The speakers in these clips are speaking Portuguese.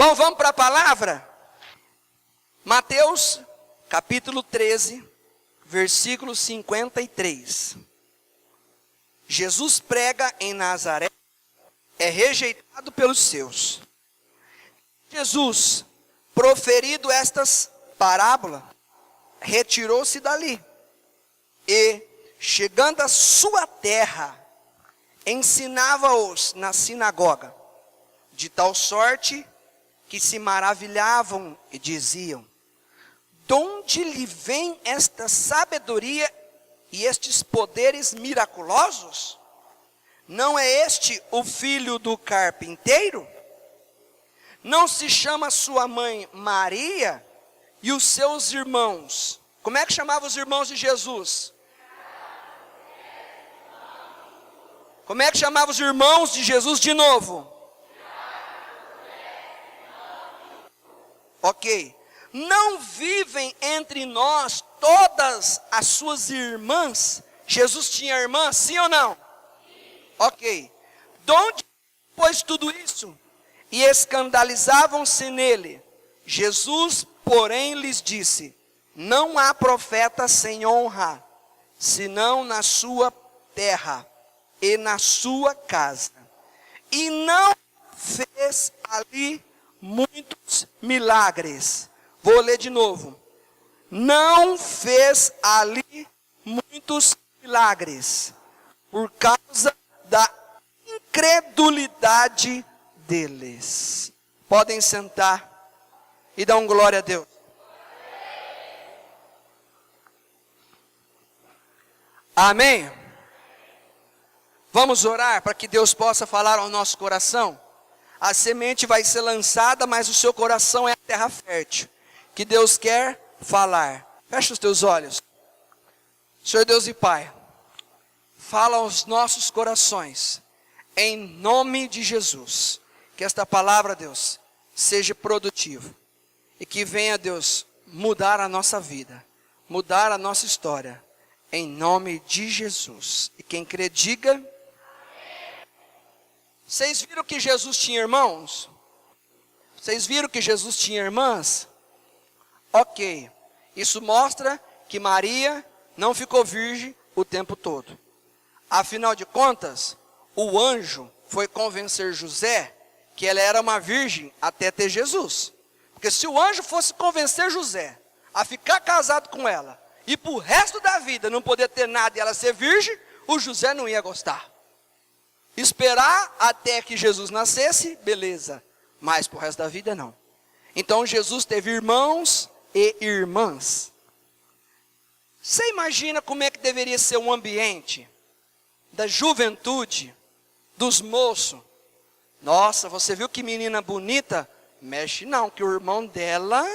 Bom, vamos para a palavra? Mateus, capítulo 13, versículo 53. Jesus prega em Nazaré, é rejeitado pelos seus. Jesus, proferido estas parábolas, retirou-se dali e, chegando à sua terra, ensinava-os na sinagoga, de tal sorte que se maravilhavam e diziam: de onde lhe vem esta sabedoria e estes poderes miraculosos? Não é este o filho do carpinteiro? Não se chama sua mãe Maria e os seus irmãos? Como é que chamava os irmãos de Jesus? Como é que chamava os irmãos de Jesus de novo? Ok. Não vivem entre nós todas as suas irmãs? Jesus tinha irmãs, sim ou não? Ok. De onde, pois, tudo isso? E escandalizavam-se nele. Jesus, porém, lhes disse: não há profeta sem honra, senão na sua terra e na sua casa. E não fez ali muitos milagres. Vou ler de novo. Não fez ali muitos milagres, por causa da incredulidade deles. Podem sentar e dar glória a Deus. Amém? Vamos orar para que Deus possa falar ao nosso coração. A semente vai ser lançada, mas o seu coração é a terra fértil, que Deus quer falar. Fecha os teus olhos. Senhor Deus e Pai, fala aos nossos corações, em nome de Jesus. Que esta palavra, Deus, seja produtiva. E que venha, Deus, mudar a nossa vida, mudar a nossa história. Em nome de Jesus. E quem crê, diga. Vocês viram que Jesus tinha irmãos? Vocês viram que Jesus tinha irmãs? Ok. Isso mostra que Maria não ficou virgem o tempo todo. Afinal de contas, o anjo foi convencer José que ela era uma virgem até ter Jesus. Porque se o anjo fosse convencer José a ficar casado com ela e para o resto da vida não poder ter nada e ela ser virgem, o José não ia gostar. Esperar até que Jesus nascesse, beleza. Mas para o resto da vida não. Então Jesus teve irmãos e irmãs. Você imagina como é que deveria ser o ambiente da juventude, dos moços? Nossa, você viu que menina bonita? Mexe não, que o irmão dela,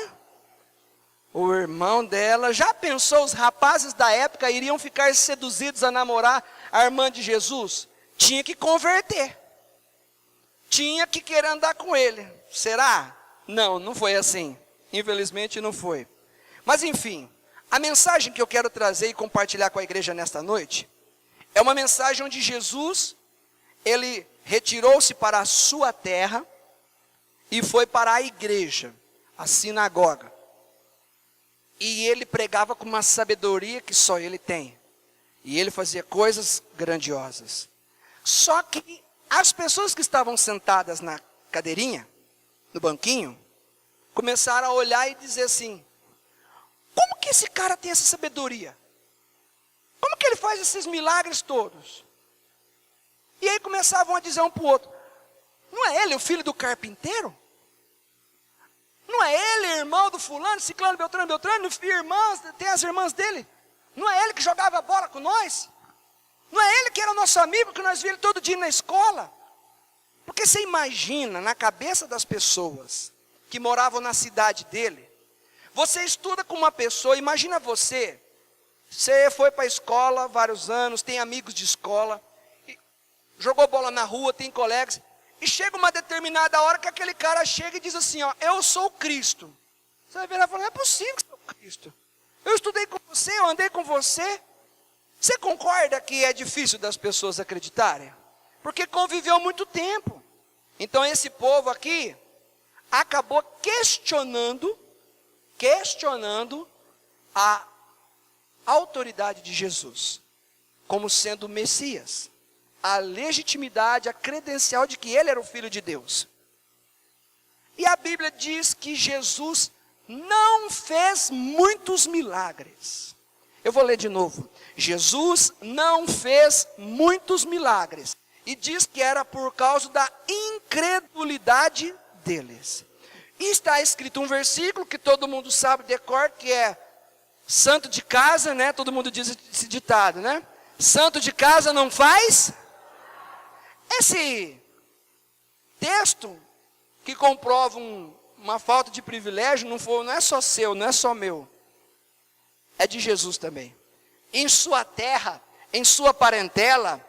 já pensou, os rapazes da época iriam ficar seduzidos a namorar a irmã de Jesus? Tinha que converter. Tinha que querer andar com ele. Será? Não, não foi assim. Infelizmente não foi. Mas enfim, a mensagem que eu quero trazer e compartilhar com a igreja nesta noite é uma mensagem onde Jesus, ele retirou-se para a sua terra e foi para a igreja, a sinagoga. E ele pregava com uma sabedoria que só ele tem. E ele fazia coisas grandiosas. Só que as pessoas que estavam sentadas na cadeirinha, no banquinho, começaram a olhar e dizer assim: como que esse cara tem essa sabedoria? Como que ele faz esses milagres todos? E aí começavam a dizer um para o outro: não é ele o filho do carpinteiro? Não é ele irmão do fulano, ciclano, beltrano, irmãs, tem as irmãs dele? Não é ele que jogava bola com nós? Não é ele que era o nosso amigo, que nós víamos ele todo dia na escola? Porque você imagina, na cabeça das pessoas que moravam na cidade dele, você estuda com uma pessoa, imagina você foi para a escola vários anos, tem amigos de escola, jogou bola na rua, tem colegas, e chega uma determinada hora que aquele cara chega e diz assim, ó, eu sou o Cristo. Você vai virar e falar, não é possível que você é o Cristo. Eu estudei com você, eu andei com você. Você concorda que é difícil das pessoas acreditarem? Porque conviveu muito tempo. Então esse povo aqui acabou questionando a autoridade de Jesus, como sendo o Messias, a legitimidade, a credencial de que ele era o Filho de Deus. E a Bíblia diz que Jesus não fez muitos milagres. Eu vou ler de novo. Jesus não fez muitos milagres. E diz que era por causa da incredulidade deles. E está escrito um versículo que todo mundo sabe de cor, que é santo de casa, né? Todo mundo diz esse ditado, né? Santo de casa não faz. Esse texto que comprova uma falta de privilégio não é só seu, não é só meu. É de Jesus também. Em sua terra, em sua parentela,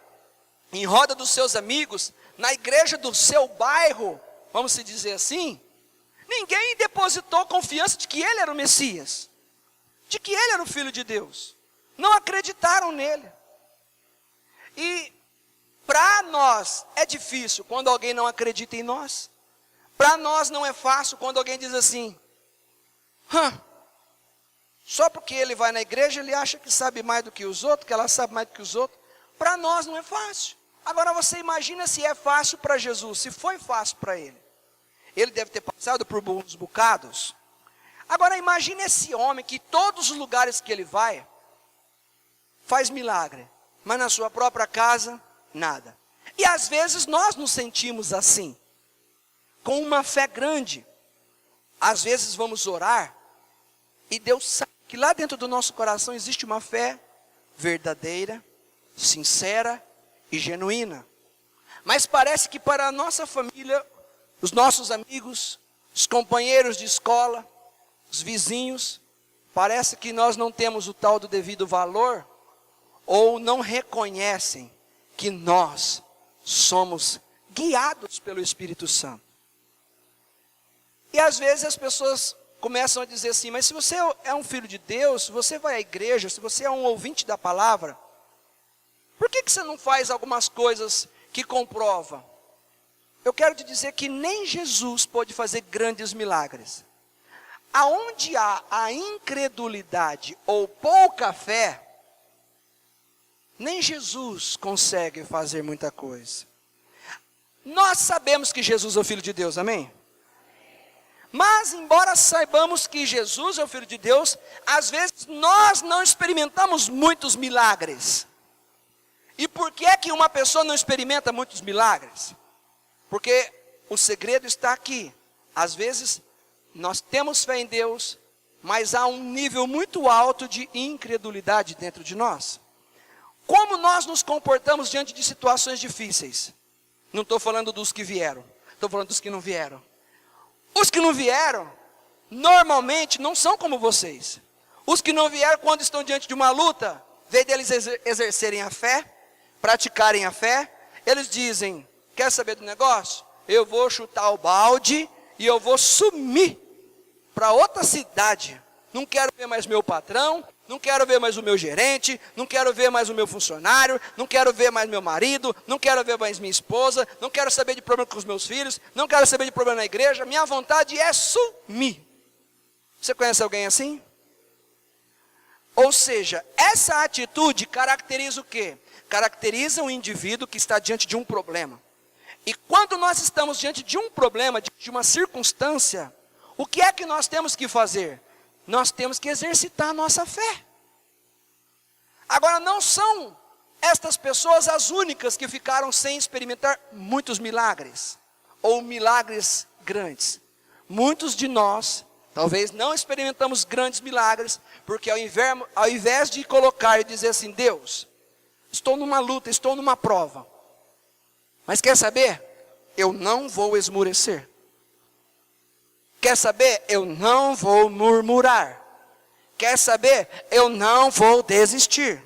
em roda dos seus amigos, na igreja do seu bairro, vamos se dizer assim, ninguém depositou confiança de que ele era o Messias, de que ele era o Filho de Deus. Não acreditaram nele. E para nós é difícil quando alguém não acredita em nós. Para nós não é fácil quando alguém diz assim, só porque ele vai na igreja, ele acha que sabe mais do que os outros, que ela sabe mais do que os outros. Para nós não é fácil. Agora você imagina se é fácil para Jesus, se foi fácil para ele. Ele deve ter passado por bons bocados. Agora imagine esse homem que todos os lugares que ele vai, faz milagre. Mas na sua própria casa, nada. E às vezes nós nos sentimos assim, com uma fé grande. Às vezes vamos orar, e Deus sabe que lá dentro do nosso coração existe uma fé verdadeira, sincera e genuína. Mas parece que para a nossa família, os nossos amigos, os companheiros de escola, os vizinhos, parece que nós não temos o tal do devido valor, ou não reconhecem que nós somos guiados pelo Espírito Santo. E às vezes as pessoas começam a dizer assim, mas se você é um filho de Deus, se você vai à igreja, se você é um ouvinte da palavra, por que você não faz algumas coisas que comprovam? Eu quero te dizer que nem Jesus pôde fazer grandes milagres. Aonde há a incredulidade ou pouca fé, nem Jesus consegue fazer muita coisa. Nós sabemos que Jesus é o Filho de Deus, amém? Mas embora saibamos que Jesus é o Filho de Deus, às vezes nós não experimentamos muitos milagres. E por que é que uma pessoa não experimenta muitos milagres? Porque o segredo está aqui. Às vezes nós temos fé em Deus, mas há um nível muito alto de incredulidade dentro de nós. Como nós nos comportamos diante de situações difíceis? Não estou falando dos que vieram, estou falando dos que não vieram. Os que não vieram, normalmente não são como vocês. Os que não vieram, quando estão diante de uma luta, vem deles exercerem a fé, praticarem a fé, eles dizem, quer saber do negócio? Eu vou chutar o balde e eu vou sumir para outra cidade. Não quero ver mais meu patrão, não quero ver mais o meu gerente, não quero ver mais o meu funcionário, não quero ver mais meu marido, não quero ver mais minha esposa, não quero saber de problema com os meus filhos, não quero saber de problema na igreja, minha vontade é sumir. Você conhece alguém assim? Ou seja, essa atitude caracteriza o quê? Caracteriza um indivíduo que está diante de um problema. E quando nós estamos diante de um problema, de uma circunstância, o que é que nós temos que fazer? Nós temos que exercitar a nossa fé. Agora, não são estas pessoas as únicas que ficaram sem experimentar muitos milagres, ou milagres grandes. Muitos de nós, talvez não experimentamos grandes milagres, porque ao invés de colocar e dizer assim, Deus, estou numa luta, estou numa prova, mas quer saber? Eu não vou esmurecer. Quer saber? Eu não vou murmurar. Quer saber? Eu não vou desistir.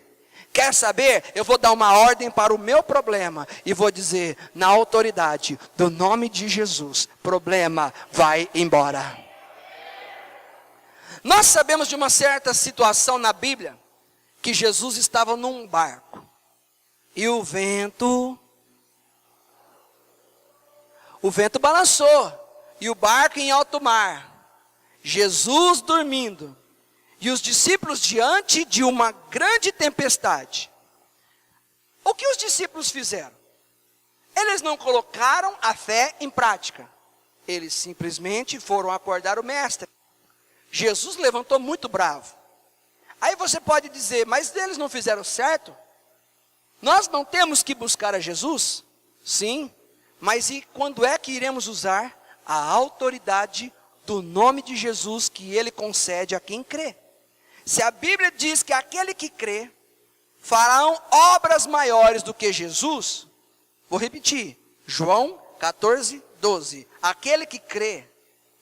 Quer saber? Eu vou dar uma ordem para o meu problema e vou dizer, na autoridade do nome de Jesus, problema vai embora. Nós sabemos de uma certa situação na Bíblia, que Jesus estava num barco, e o vento balançou, e o barco em alto mar, Jesus dormindo, e os discípulos diante de uma grande tempestade. O que os discípulos fizeram? Eles não colocaram a fé em prática. Eles simplesmente foram acordar o mestre. Jesus levantou muito bravo. Aí você pode dizer, mas eles não fizeram certo? Nós não temos que buscar a Jesus? Sim, mas e quando é que iremos usar a autoridade do nome de Jesus que ele concede a quem crê? Se a Bíblia diz que aquele que crê farão obras maiores do que Jesus, vou repetir, João 14, 12. Aquele que crê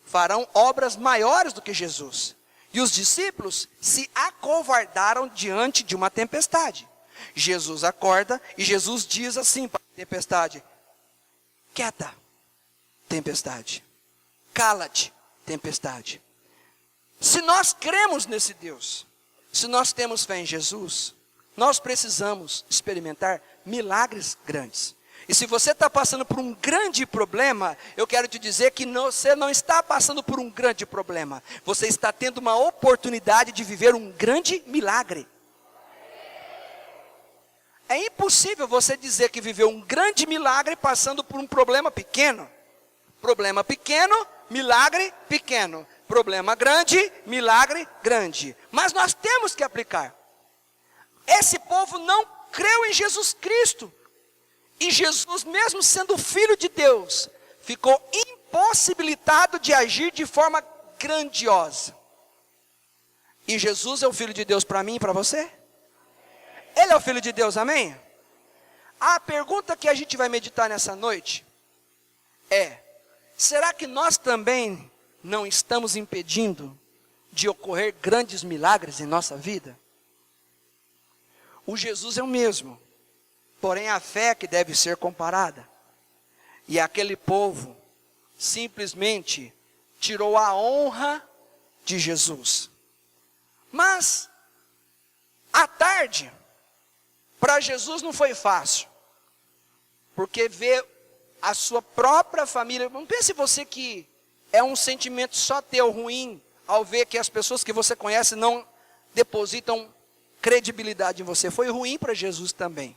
farão obras maiores do que Jesus. E os discípulos se acovardaram diante de uma tempestade. Jesus acorda e Jesus diz assim para a tempestade: quieta, tempestade. Cala-te, tempestade. Se nós cremos nesse Deus, se nós temos fé em Jesus, nós precisamos experimentar milagres grandes. E se você está passando por um grande problema, eu quero te dizer que você não está passando por um grande problema. Você está tendo uma oportunidade de viver um grande milagre. É impossível você dizer que viveu um grande milagre passando por um problema pequeno. Problema pequeno, milagre pequeno. Problema grande, milagre grande. Mas nós temos que aplicar. Esse povo não creu em Jesus Cristo. E Jesus, mesmo sendo filho de Deus, ficou impossibilitado de agir de forma grandiosa. E Jesus é o filho de Deus para mim e para você? Ele é o filho de Deus, amém? A pergunta que a gente vai meditar nessa noite é: será que nós também não estamos impedindo de ocorrer grandes milagres em nossa vida? O Jesus é o mesmo, porém a fé que deve ser comparada. E aquele povo simplesmente tirou a honra de Jesus. Mas, à tarde, para Jesus não foi fácil, porque ver a sua própria família, não pense você que é um sentimento só teu ruim, ao ver que as pessoas que você conhece não depositam credibilidade em você. Foi ruim para Jesus também.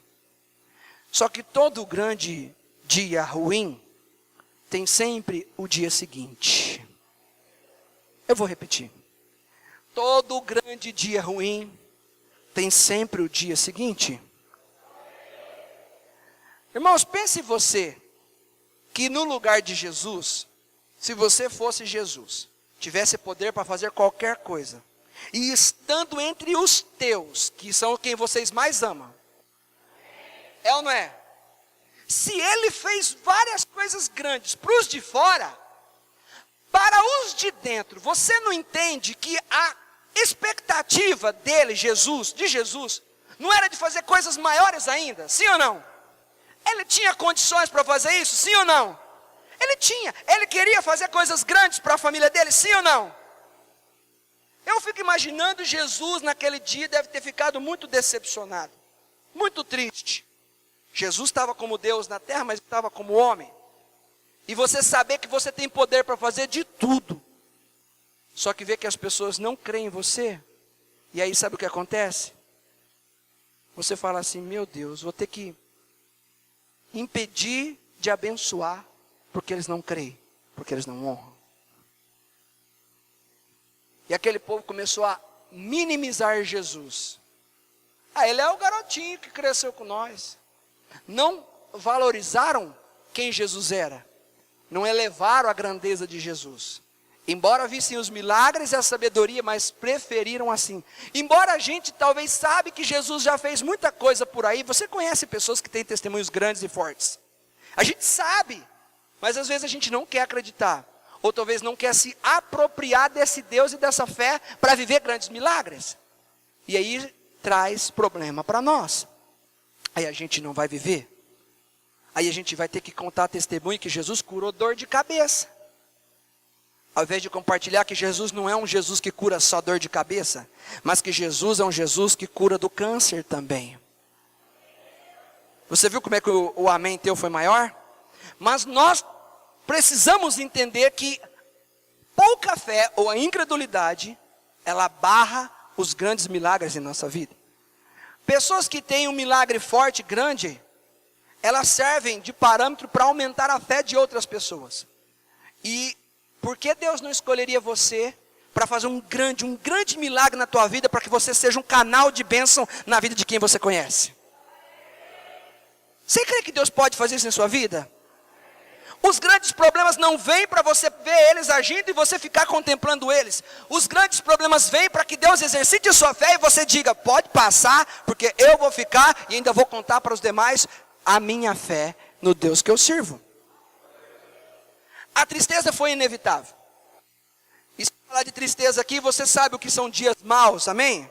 Só que todo grande dia ruim tem sempre o dia seguinte. Eu vou repetir. Todo grande dia ruim tem sempre o dia seguinte. Irmãos, pense você que no lugar de Jesus, se você fosse Jesus, tivesse poder para fazer qualquer coisa, e estando entre os teus, que são quem vocês mais amam, é ou não é? Se ele fez várias coisas grandes para os de fora, para os de dentro, você não entende que a expectativa dele, de Jesus, não era de fazer coisas maiores ainda? Sim ou não? Ele tinha condições para fazer isso? Sim ou não? Ele tinha. Ele queria fazer coisas grandes para a família dele? Sim ou não? Eu fico imaginando Jesus naquele dia deve ter ficado muito decepcionado, muito triste. Jesus estava como Deus na terra, mas estava como homem. E você saber que você tem poder para fazer de tudo, só que ver que as pessoas não creem em você, e aí sabe o que acontece? Você fala assim: meu Deus, vou ter que impedir de abençoar, porque eles não creem, porque eles não honram. E aquele povo começou a minimizar Jesus. Ele é o garotinho que cresceu com nós. Não valorizaram quem Jesus era. Não elevaram a grandeza de Jesus. Embora vissem os milagres e a sabedoria, mas preferiram assim. Embora a gente talvez sabe que Jesus já fez muita coisa por aí. Você conhece pessoas que têm testemunhos grandes e fortes. A gente sabe, mas às vezes a gente não quer acreditar. Ou talvez não quer se apropriar desse Deus e dessa fé para viver grandes milagres. E aí traz problema para nós. Aí a gente não vai viver. Aí a gente vai ter que contar testemunho que Jesus curou dor de cabeça. Ao invés de compartilhar que Jesus não é um Jesus que cura só dor de cabeça, mas que Jesus é um Jesus que cura do câncer também. Você viu como é que o amém teu foi maior? Mas nós precisamos entender que pouca fé ou a incredulidade, ela barra os grandes milagres em nossa vida. Pessoas que têm um milagre forte, grande, elas servem de parâmetro para aumentar a fé de outras pessoas. E por que Deus não escolheria você para fazer um grande milagre na tua vida, para que você seja um canal de bênção na vida de quem você conhece? Você crê que Deus pode fazer isso em sua vida? Os grandes problemas não vêm para você ver eles agindo e você ficar contemplando eles. Os grandes problemas vêm para que Deus exercite a sua fé e você diga, pode passar, porque eu vou ficar e ainda vou contar para os demais a minha fé no Deus que eu sirvo. A tristeza foi inevitável. E se falar de tristeza aqui, você sabe o que são dias maus, amém?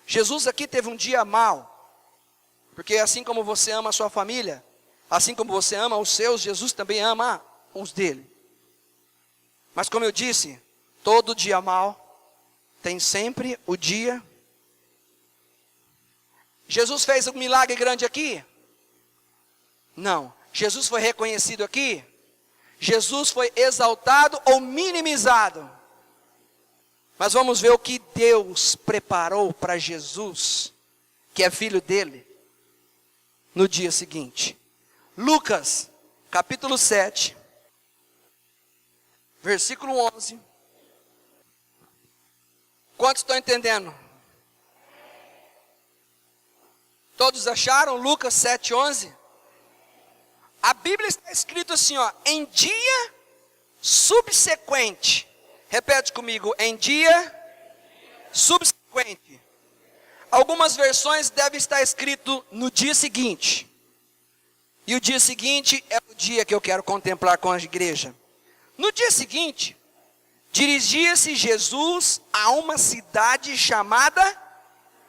Jesus aqui teve um dia mau. Porque assim como você ama a sua família, assim como você ama os seus, Jesus também ama os dele. Mas como eu disse, todo dia mau tem sempre o dia. Jesus fez um milagre grande aqui? Não. Jesus foi reconhecido aqui? Jesus foi exaltado ou minimizado? Mas vamos ver o que Deus preparou para Jesus, que é filho dele, no dia seguinte. Lucas, capítulo 7, versículo 11. Quantos estão entendendo? Todos acharam? Lucas 7, 11? A Bíblia está escrito assim, ó, em dia subsequente. Repete comigo, em dia subsequente. Algumas versões devem estar escrito no dia seguinte. E o dia seguinte é o dia que eu quero contemplar com a igreja. No dia seguinte, dirigia-se Jesus a uma cidade chamada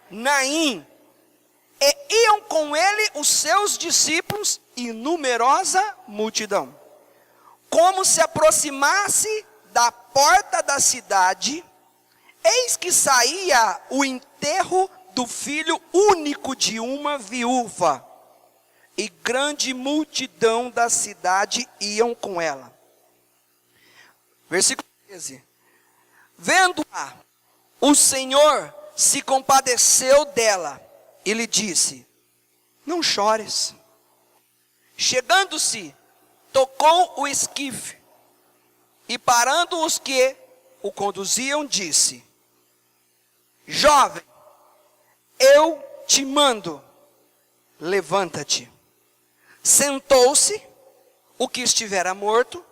Naim. E iam com ele os seus discípulos e numerosa multidão. Como se aproximasse da porta da cidade, eis que saía o enterro do filho único de uma viúva. E grande multidão da cidade iam com ela. Versículo 13. Vendo-a, o Senhor se compadeceu dela e lhe disse, não chores. Chegando-se, tocou o esquife, e parando os que o conduziam, disse, jovem, eu te mando, levanta-te. Sentou-se o que estivera morto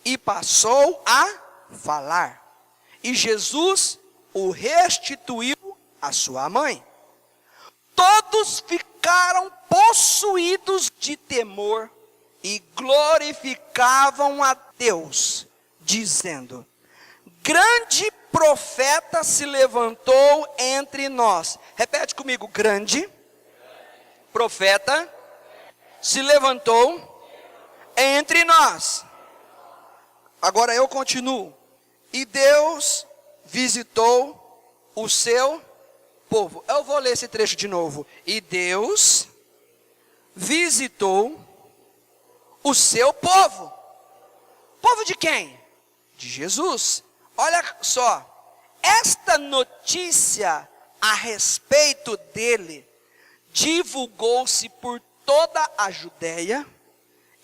e passou a falar. E Jesus o restituiu à sua mãe. Todos ficaram possuídos de temor e glorificavam a Deus, dizendo, grande profeta se levantou entre nós. Repete comigo, grande profeta se levantou entre nós. Agora eu continuo. E Deus visitou o seu povo. Eu vou ler esse trecho de novo. E Deus visitou o seu povo. Povo de quem? De Jesus. Olha só. Esta notícia a respeito dele divulgou-se por toda a Judéia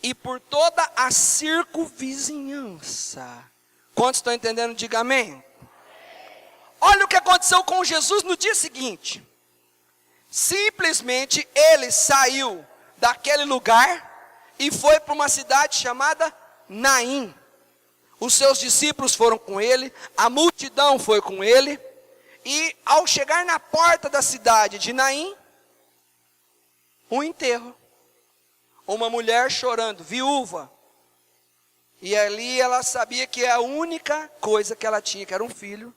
e por toda a circunvizinhança. Quantos estão entendendo? Diga amém. Olha o que aconteceu com Jesus no dia seguinte. Simplesmente ele saiu daquele lugar e foi para uma cidade chamada Naim. Os seus discípulos foram com ele, a multidão foi com ele, e ao chegar na porta da cidade de Naim, um enterro, uma mulher chorando, viúva, e ali ela sabia que a única coisa que ela tinha, que era um filho,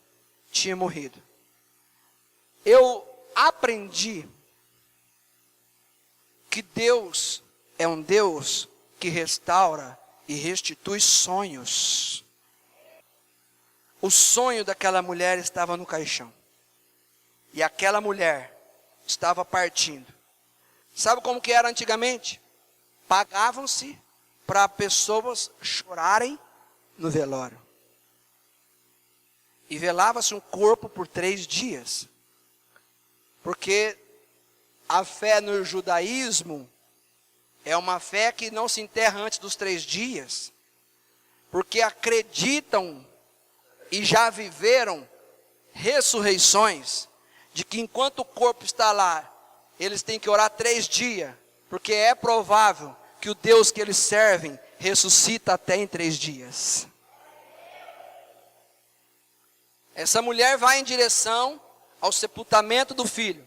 tinha morrido. Eu aprendi que Deus é um Deus que restaura e restitui sonhos. O sonho daquela mulher estava no caixão, e aquela mulher estava partindo. Sabe como que era antigamente? Pagavam-se para pessoas chorarem no velório. E velava-se um corpo por 3 dias. Porque a fé no judaísmo é uma fé que não se enterra antes dos 3 dias. Porque acreditam e já viveram ressurreições, de que enquanto o corpo está lá, eles têm que orar 3 dias, porque é provável que o Deus que eles servem ressuscita até em 3 dias. Essa mulher vai em direção ao sepultamento do filho,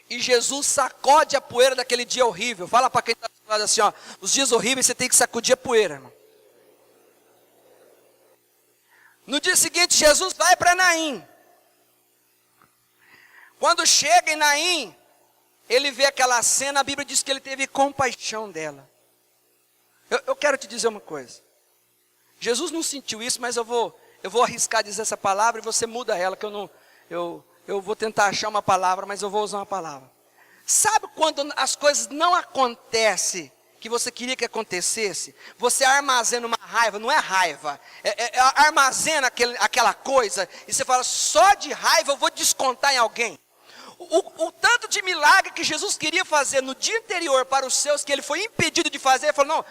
e Jesus sacode a poeira daquele dia horrível. Fala para quem está do lado assim, ó, os dias horríveis você tem que sacudir a poeira, irmão. No dia seguinte, Jesus vai para Naim. Quando chega em Naim, ele vê aquela cena, a Bíblia diz que ele teve compaixão dela. Eu quero te dizer uma coisa. Jesus não sentiu isso, mas eu vou arriscar dizer essa palavra e você muda ela, que eu vou tentar achar uma palavra, mas eu vou usar uma palavra. Sabe quando as coisas não acontecem que você queria que acontecesse? Você armazena uma raiva, não é raiva, armazena aquela coisa, e você fala, só de raiva eu vou descontar em alguém. O tanto de milagre que Jesus queria fazer no dia anterior para os seus, que ele foi impedido de fazer, ele falou, não,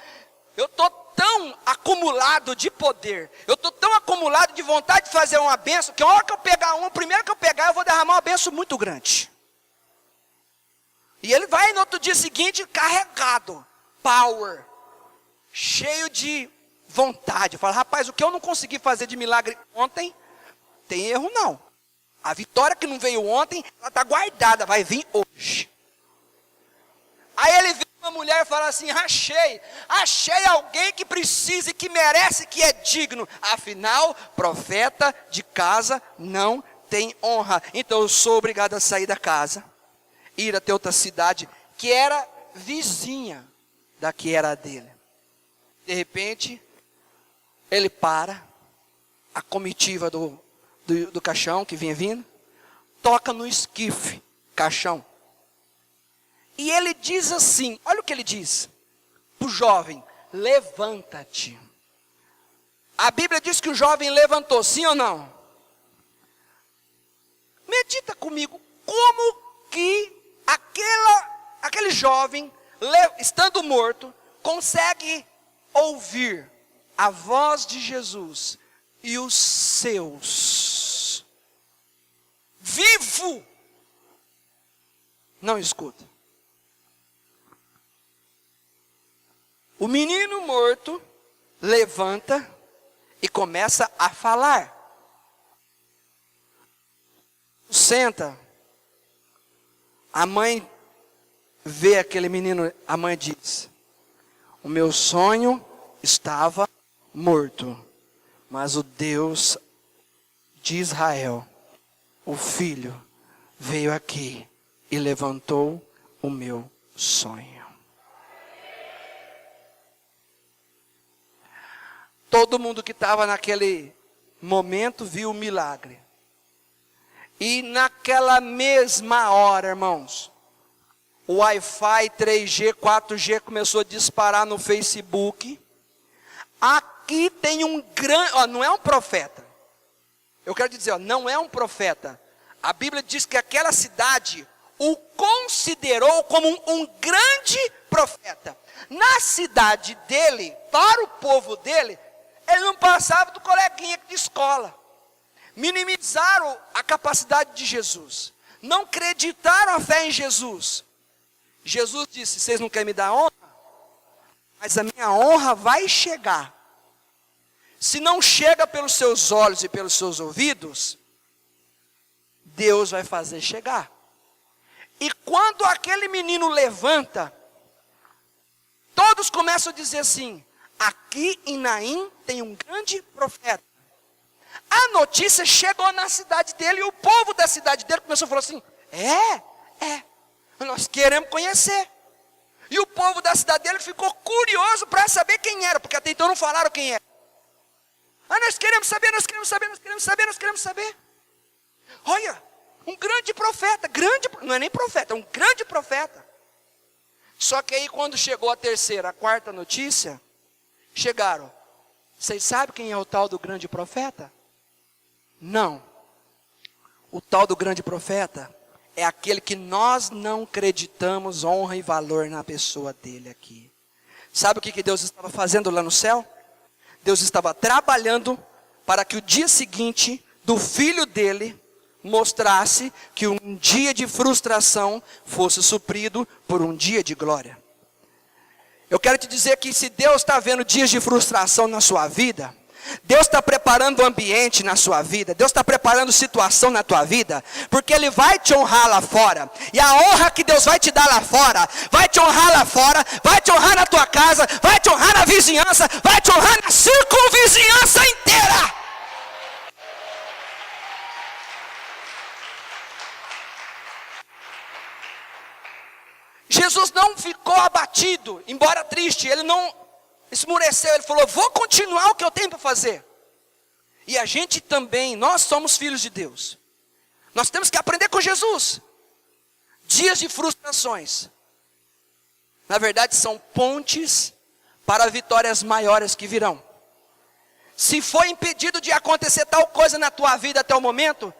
eu estou tão acumulado de poder, eu estou tão acumulado de vontade de fazer uma bênção, que a hora que eu pegar o primeiro que eu pegar, eu vou derramar uma bênção muito grande. E ele vai no outro dia seguinte carregado, power, cheio de vontade. Fala, rapaz, o que eu não consegui fazer de milagre ontem, tem erro não. A vitória que não veio ontem, ela está guardada, vai vir hoje. Aí ele vê uma mulher e fala assim, achei alguém que precisa e que merece, que é digno. Afinal, profeta de casa não tem honra. Então eu sou obrigado a sair da casa, ir até outra cidade, que era vizinha da que era a dele. De repente, ele para, a comitiva do caixão que vinha vindo, toca no esquife, caixão. E ele diz assim, olha o que ele diz, para o jovem, levanta-te. A Bíblia diz que o jovem levantou, sim ou não? Medita comigo, como que aquele jovem, estando morto, consegue ouvir a voz de Jesus e os seus, vivo, não escuta. O menino morto levanta e começa a falar. Senta. A mãe vê aquele menino, a mãe diz, o meu sonho estava morto, mas o Deus de Israel, o Filho, veio aqui e levantou o meu sonho. Todo mundo que estava naquele momento viu o milagre. E naquela mesma hora, irmãos, o Wi-Fi 3G, 4G começou a disparar no Facebook. Aqui tem um grande, não é um profeta. Eu quero dizer, não é um profeta. A Bíblia diz que aquela cidade o considerou como um grande profeta. Na cidade dele, para o povo dele, ele não passava do coleguinha de escola. Minimizaram a capacidade de Jesus. Não acreditaram a fé em Jesus. Jesus disse, vocês não querem me dar honra? Mas a minha honra vai chegar. Se não chega pelos seus olhos e pelos seus ouvidos, Deus vai fazer chegar. E quando aquele menino levanta, todos começam a dizer assim, aqui em Naim tem um grande profeta. A notícia chegou na cidade dele e o povo da cidade dele começou a falar assim, nós queremos conhecer. E o povo da cidade dele ficou curioso para saber quem era, porque até então não falaram quem era. Nós queremos saber, nós queremos saber, nós queremos saber, nós queremos saber. Olha, um grande profeta, não é nem profeta, é um grande profeta. Só que aí quando chegou a terceira, a quarta notícia, chegaram. Vocês sabem quem é o tal do grande profeta? Não. O tal do grande profeta é aquele que nós não acreditamos honra e valor na pessoa dele aqui. Sabe o que Deus estava fazendo lá no céu? Deus estava trabalhando para que o dia seguinte do filho dele mostrasse que um dia de frustração fosse suprido por um dia de glória. Eu quero te dizer que se Deus está vendo dias de frustração na sua vida, Deus está preparando o ambiente na sua vida, Deus está preparando situação na tua vida, porque Ele vai te honrar lá fora, e a honra que Deus vai te dar lá fora, vai te honrar lá fora, vai te honrar na tua casa, vai te honrar na vizinhança, vai te honrar na circunvizinhança inteira. Jesus não ficou abatido, embora triste, ele não esmureceu, ele falou, vou continuar o que eu tenho para fazer. E a gente também, nós somos filhos de Deus. Nós temos que aprender com Jesus. Dias de frustrações, na verdade são pontes para vitórias maiores que virão. Se foi impedido de acontecer tal coisa na tua vida até o momento,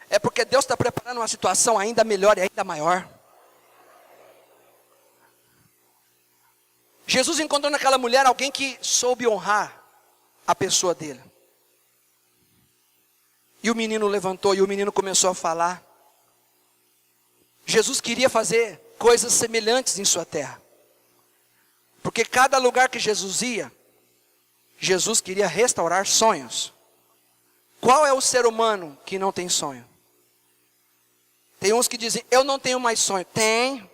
é porque Deus está preparando uma situação ainda melhor e ainda maior. Jesus encontrou naquela mulher alguém que soube honrar a pessoa dele. E o menino levantou e o menino começou a falar. Jesus queria fazer coisas semelhantes em sua terra. Porque cada lugar que Jesus ia, Jesus queria restaurar sonhos. Qual é o ser humano que não tem sonho? Tem uns que dizem, eu não tenho mais sonho. Tem.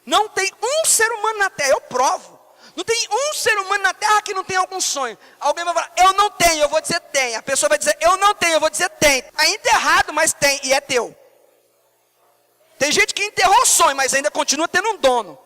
Não tem um ser humano na terra, eu provo. Não tem um ser humano na terra que não tem algum sonho. Alguém vai falar, eu não tenho, eu vou dizer tem. A pessoa vai dizer, eu não tenho, eu vou dizer tem. Está enterrado, mas tem, e é teu. Tem gente que enterrou o sonho, mas ainda continua tendo um dono.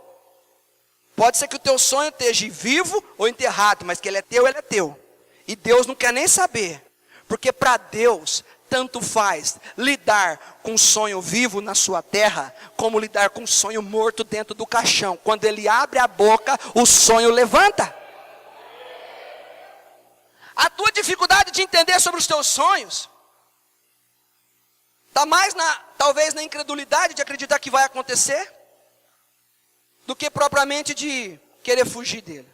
Pode ser que o teu sonho esteja vivo ou enterrado, mas que ele é teu, ele é teu. E Deus não quer nem saber. Porque para Deus, tanto faz lidar com um sonho vivo na sua terra, como lidar com um sonho morto dentro do caixão. Quando ele abre a boca, o sonho levanta. A tua dificuldade de entender sobre os teus sonhos, está mais talvez na incredulidade de acreditar que vai acontecer, do que propriamente de querer fugir dele.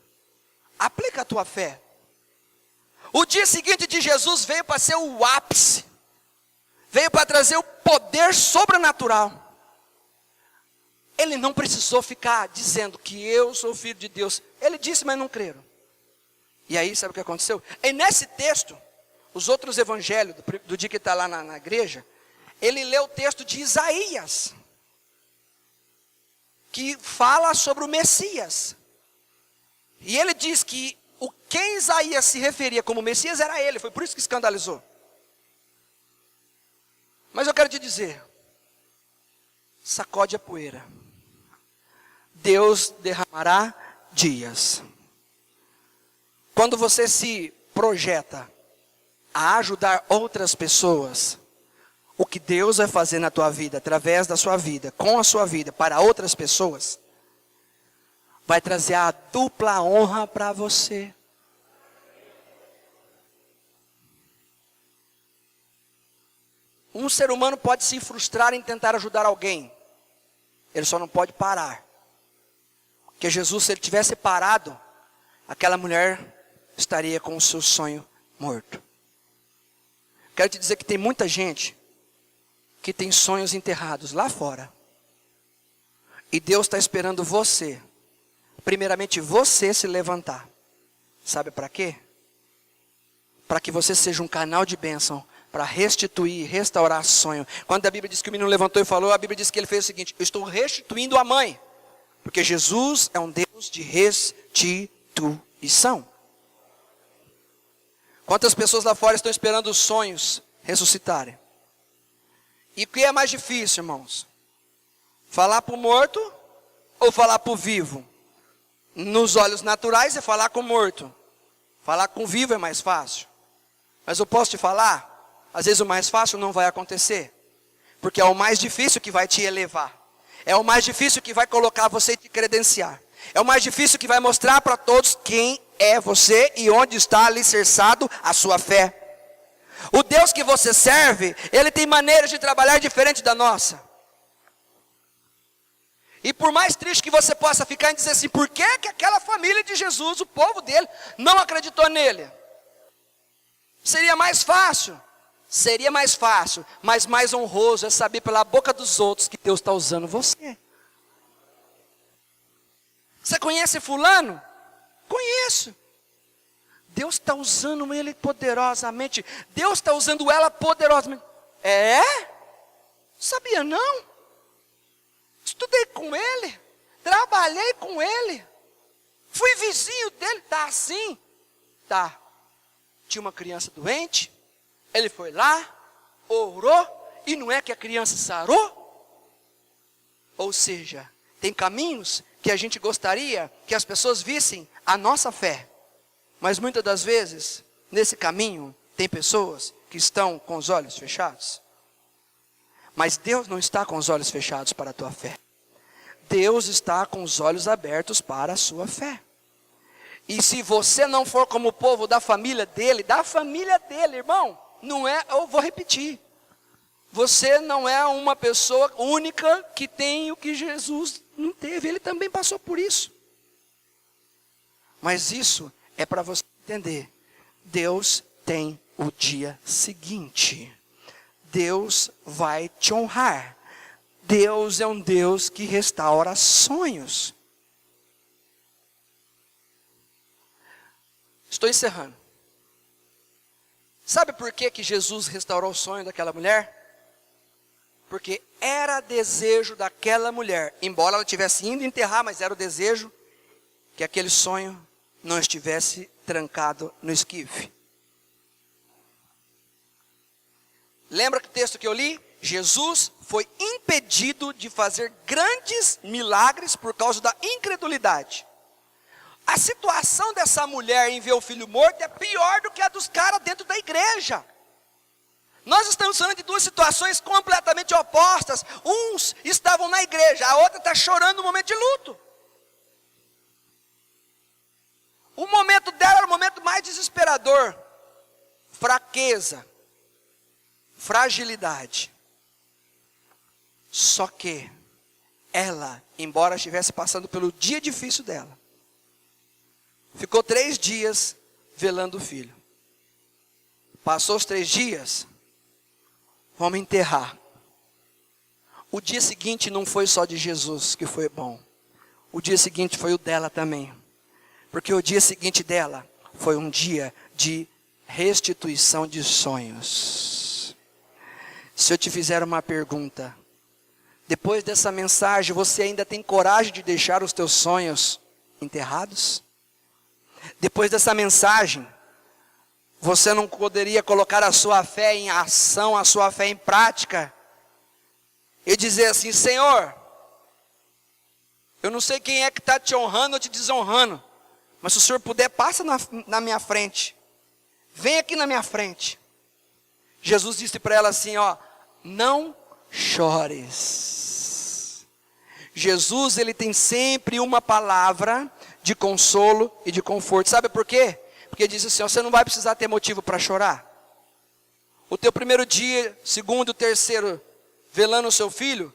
Aplica a tua fé. O dia seguinte de Jesus veio para ser o ápice. Veio para trazer o poder sobrenatural. Ele não precisou ficar dizendo que eu sou filho de Deus. Ele disse, mas não creram. E aí, sabe o que aconteceu? E nesse texto, os outros evangelhos, do dia que está lá na igreja, ele lê o texto de Isaías, que fala sobre o Messias. E ele diz que quem Isaías se referia como Messias era ele, foi por isso que escandalizou. Mas eu quero te dizer, sacode a poeira. Deus derramará dias. Quando você se projeta a ajudar outras pessoas, o que Deus vai fazer na tua vida, através da sua vida, com a sua vida, para outras pessoas, vai trazer a dupla honra para você. Um ser humano pode se frustrar em tentar ajudar alguém. Ele só não pode parar. Porque Jesus, se ele tivesse parado, aquela mulher estaria com o seu sonho morto. Quero te dizer que tem muita gente que tem sonhos enterrados lá fora. E Deus está esperando você, primeiramente você se levantar. Sabe para quê? Para que você seja um canal de bênção, para restituir, restaurar sonho. Quando a Bíblia diz que o menino levantou e falou, a Bíblia diz que ele fez o seguinte, eu estou restituindo a mãe. Porque Jesus é um Deus de restituição. Quantas pessoas lá fora estão esperando os sonhos ressuscitarem? E o que é mais difícil, irmãos? Falar para o morto ou falar para o vivo? Nos olhos naturais é falar com o morto. Falar com o vivo é mais fácil. Mas eu posso te falar, às vezes o mais fácil não vai acontecer. Porque é o mais difícil que vai te elevar. É o mais difícil que vai colocar você e te credenciar. É o mais difícil que vai mostrar para todos quem é você e onde está alicerçado a sua fé. O Deus que você serve, Ele tem maneiras de trabalhar diferente da nossa. E por mais triste que você possa ficar em dizer assim, por que que aquela família de Jesus, o povo dele, não acreditou nele? Seria mais fácil, mas mais honroso é saber pela boca dos outros que Deus está usando você. Você conhece fulano? Conheço. Deus está usando ele poderosamente. Deus está usando ela poderosamente. É? Sabia não? Estudei com ele. Trabalhei com ele. Fui vizinho dele. Tá assim? Tá. Tinha uma criança doente. Ele foi lá, orou. E não é que a criança sarou? Ou seja, tem caminhos que a gente gostaria que as pessoas vissem a nossa fé. Mas muitas das vezes, nesse caminho, tem pessoas que estão com os olhos fechados. Mas Deus não está com os olhos fechados para a tua fé. Deus está com os olhos abertos para a sua fé. E se você não for como o povo da família dele, irmão, não é, eu vou repetir. Você não é uma pessoa única que tem o que Jesus não teve. Ele também passou por isso. Mas isso é para você entender. Deus tem o dia seguinte. Deus vai te honrar. Deus é um Deus que restaura sonhos. Estou encerrando. Sabe por que Jesus restaurou o sonho daquela mulher? Porque era desejo daquela mulher, embora ela tivesse ido enterrar, mas era o desejo que aquele sonho não estivesse trancado no esquife. Lembra que o texto que eu li? Jesus foi impedido de fazer grandes milagres por causa da incredulidade. A situação dessa mulher em ver o filho morto é pior do que a dos caras dentro da igreja. Nós estamos falando de duas situações completamente opostas. Uns estavam na igreja, a outra está chorando no momento de luto. O momento dela era o momento mais desesperador. Fraqueza. Fragilidade. Só que ela, embora estivesse passando pelo dia difícil dela, ficou 3 dias velando o filho. Passou os 3 dias, vamos enterrar. O dia seguinte não foi só de Jesus que foi bom. O dia seguinte foi o dela também. Porque o dia seguinte dela foi um dia de restituição de sonhos. Se eu te fizer uma pergunta, depois dessa mensagem, você ainda tem coragem de deixar os teus sonhos enterrados? Depois dessa mensagem, você não poderia colocar a sua fé em ação, a sua fé em prática, e dizer assim, Senhor, eu não sei quem é que está te honrando ou te desonrando, mas se o Senhor puder, passa na minha frente, vem aqui na minha frente. Jesus disse para ela assim, ó, não chores. Jesus, ele tem sempre uma palavra de consolo e de conforto. Sabe por quê? Porque ele diz assim, ó, você não vai precisar ter motivo para chorar. O teu primeiro dia, segundo, terceiro, velando o seu filho,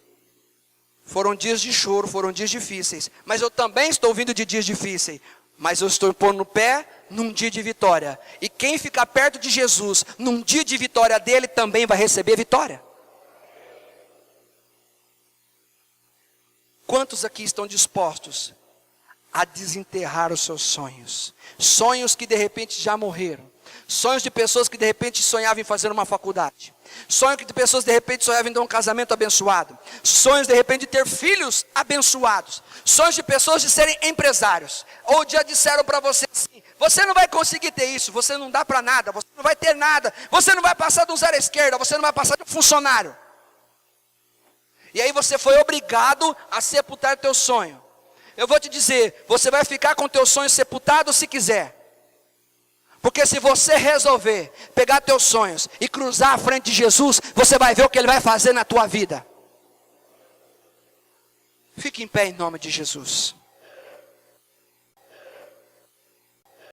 foram dias de choro, foram dias difíceis. Mas eu também estou vindo de dias difíceis. Mas eu estou pondo no pé num dia de vitória. E quem ficar perto de Jesus, num dia de vitória dele, também vai receber vitória. Quantos aqui estão dispostos a desenterrar os seus sonhos? Sonhos que de repente já morreram. Sonhos de pessoas que de repente sonhavam em fazer uma faculdade. Sonhos de pessoas que de repente sonhavam em ter um casamento abençoado. Sonhos de repente de ter filhos abençoados. Sonhos de pessoas de serem empresários. Ou já disseram para você assim, você não vai conseguir ter isso, você não dá para nada, você não vai ter nada, você não vai passar do zero à esquerda, você não vai passar de um funcionário. E aí você foi obrigado a sepultar teu sonho. Eu vou te dizer, você vai ficar com teu sonho sepultado se quiser. Porque se você resolver pegar teus sonhos e cruzar à frente de Jesus, você vai ver o que Ele vai fazer na tua vida. Fique em pé em nome de Jesus.